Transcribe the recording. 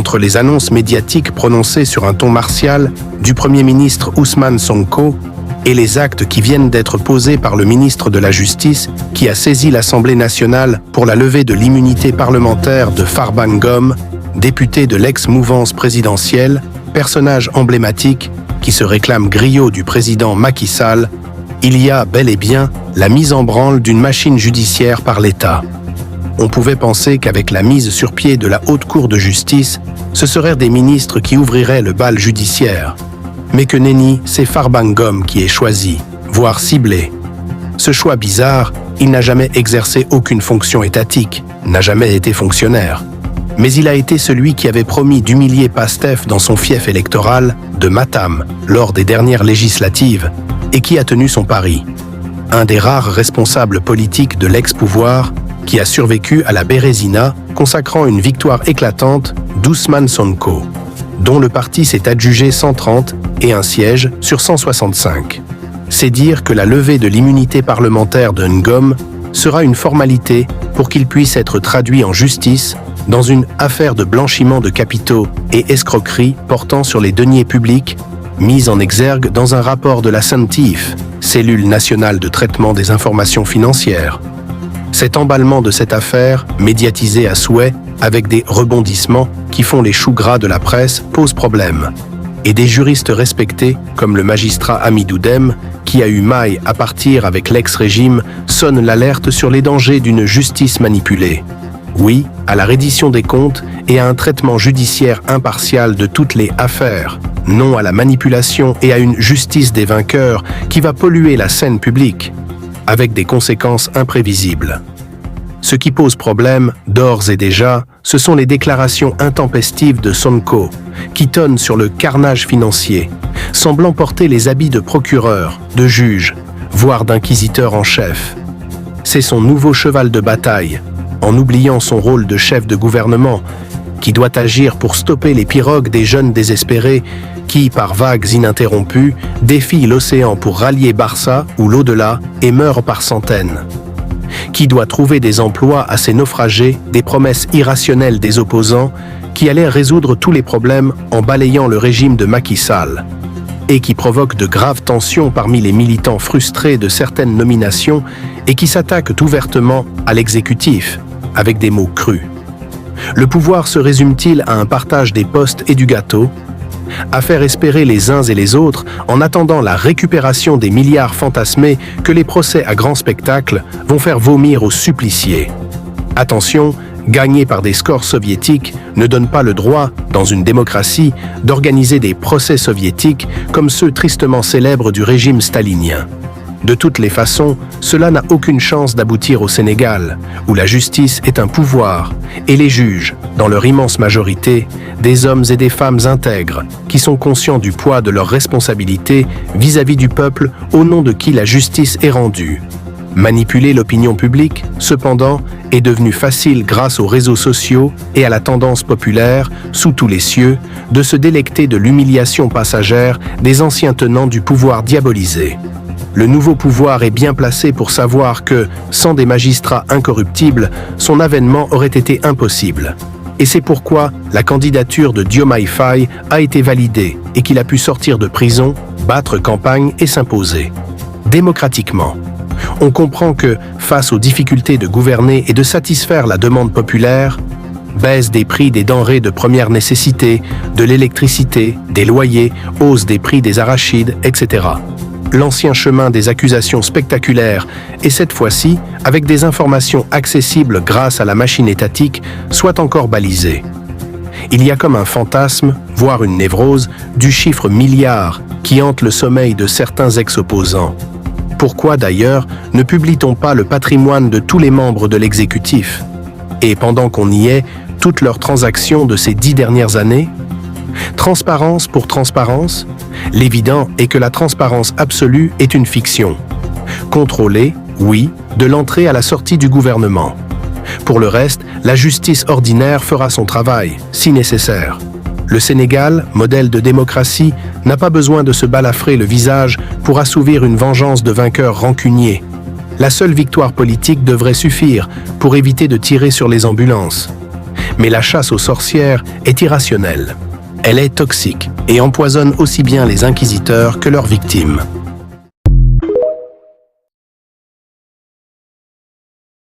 Entre les annonces médiatiques prononcées sur un ton martial du Premier ministre Ousmane Sonko et les actes qui viennent d'être posés par le ministre de la Justice qui a saisi l'Assemblée nationale pour la levée de l'immunité parlementaire de Farba Ngom, député de l'ex-mouvance présidentielle, personnage emblématique qui se réclame griot du président Macky Sall, il y a bel et bien la mise en branle d'une machine judiciaire par l'État. On pouvait penser qu'avec la mise sur pied de la Haute Cour de justice, ce seraient des ministres qui ouvriraient le bal judiciaire. Mais que nenni, c'est Farba Ngom qui est choisi, voire ciblé. Ce choix bizarre, il n'a jamais exercé aucune fonction étatique, n'a jamais été fonctionnaire. Mais il a été celui qui avait promis d'humilier Pastef dans son fief électoral de Matam lors des dernières législatives et qui a tenu son pari. Un des rares responsables politiques de l'ex-pouvoir qui a survécu à la Bérésina, consacrant une victoire éclatante d'Ousmane Sonko, dont le parti s'est adjugé 130 et un siège sur 165. C'est dire que la levée de l'immunité parlementaire de Ngom sera une formalité pour qu'il puisse être traduit en justice dans une affaire de blanchiment de capitaux et escroquerie portant sur les deniers publics, mise en exergue dans un rapport de la CENTIF, cellule nationale de traitement des informations financières. Cet emballement de cette affaire, médiatisée à souhait, avec des rebondissements qui font les choux gras de la presse, pose problème. Et des juristes respectés, comme le magistrat Hamidou Dème, qui a eu maille à partir avec l'ex-régime, sonnent l'alerte sur les dangers d'une justice manipulée. Oui, à la reddition des comptes et à un traitement judiciaire impartial de toutes les affaires, non à la manipulation et à une justice des vainqueurs qui va polluer la scène publique, avec des conséquences imprévisibles. Ce qui pose problème, d'ores et déjà, ce sont les déclarations intempestives de Sonko, qui tonnent sur le carnage financier, semblant porter les habits de procureur, de juge, voire d'inquisiteur en chef. C'est son nouveau cheval de bataille, en oubliant son rôle de chef de gouvernement, qui doit agir pour stopper les pirogues des jeunes désespérés qui, par vagues ininterrompues, défient l'océan pour rallier Barça ou l'au-delà et meurent par centaines. Qui doit trouver des emplois à ces naufragés, des promesses irrationnelles des opposants qui allaient résoudre tous les problèmes en balayant le régime de Macky Sall, et qui provoque de graves tensions parmi les militants frustrés de certaines nominations et qui s'attaquent ouvertement à l'exécutif, avec des mots crus. Le pouvoir se résume-t-il à un partage des postes et du gâteau, à faire espérer les uns et les autres en attendant la récupération des milliards fantasmés que les procès à grand spectacle vont faire vomir aux suppliciés? Attention, gagner par des scores soviétiques ne donne pas le droit, dans une démocratie, d'organiser des procès soviétiques comme ceux tristement célèbres du régime stalinien. De toutes les façons, cela n'a aucune chance d'aboutir au Sénégal, où la justice est un pouvoir, et les juges, dans leur immense majorité, des hommes et des femmes intègres, qui sont conscients du poids de leurs responsabilités vis-à-vis du peuple au nom de qui la justice est rendue. Manipuler l'opinion publique, cependant, est devenu facile grâce aux réseaux sociaux et à la tendance populaire, sous tous les cieux, de se délecter de l'humiliation passagère des anciens tenants du pouvoir diabolisé. Le nouveau pouvoir est bien placé pour savoir que, sans des magistrats incorruptibles, son avènement aurait été impossible. Et c'est pourquoi la candidature de Diomaye Faye a été validée et qu'il a pu sortir de prison, battre campagne et s'imposer. Démocratiquement. On comprend que, face aux difficultés de gouverner et de satisfaire la demande populaire, baisse des prix des denrées de première nécessité, de l'électricité, des loyers, hausse des prix des arachides, etc. L'ancien chemin des accusations spectaculaires et cette fois-ci, avec des informations accessibles grâce à la machine étatique, soit encore balisé. Il y a comme un fantasme, voire une névrose, du chiffre milliard qui hante le sommeil de certains ex-opposants. Pourquoi d'ailleurs ne publie-t-on pas le patrimoine de tous les membres de l'exécutif? Et pendant qu'on y est, toutes leurs transactions de ces 10 dernières années? Transparence pour transparence? L'évident est que la transparence absolue est une fiction. Contrôler, oui, de l'entrée à la sortie du gouvernement. Pour le reste, la justice ordinaire fera son travail, si nécessaire. Le Sénégal, modèle de démocratie, n'a pas besoin de se balafrer le visage pour assouvir une vengeance de vainqueurs rancuniers. La seule victoire politique devrait suffire pour éviter de tirer sur les ambulances. Mais la chasse aux sorcières est irrationnelle. Elle est toxique et empoisonne aussi bien les inquisiteurs que leurs victimes.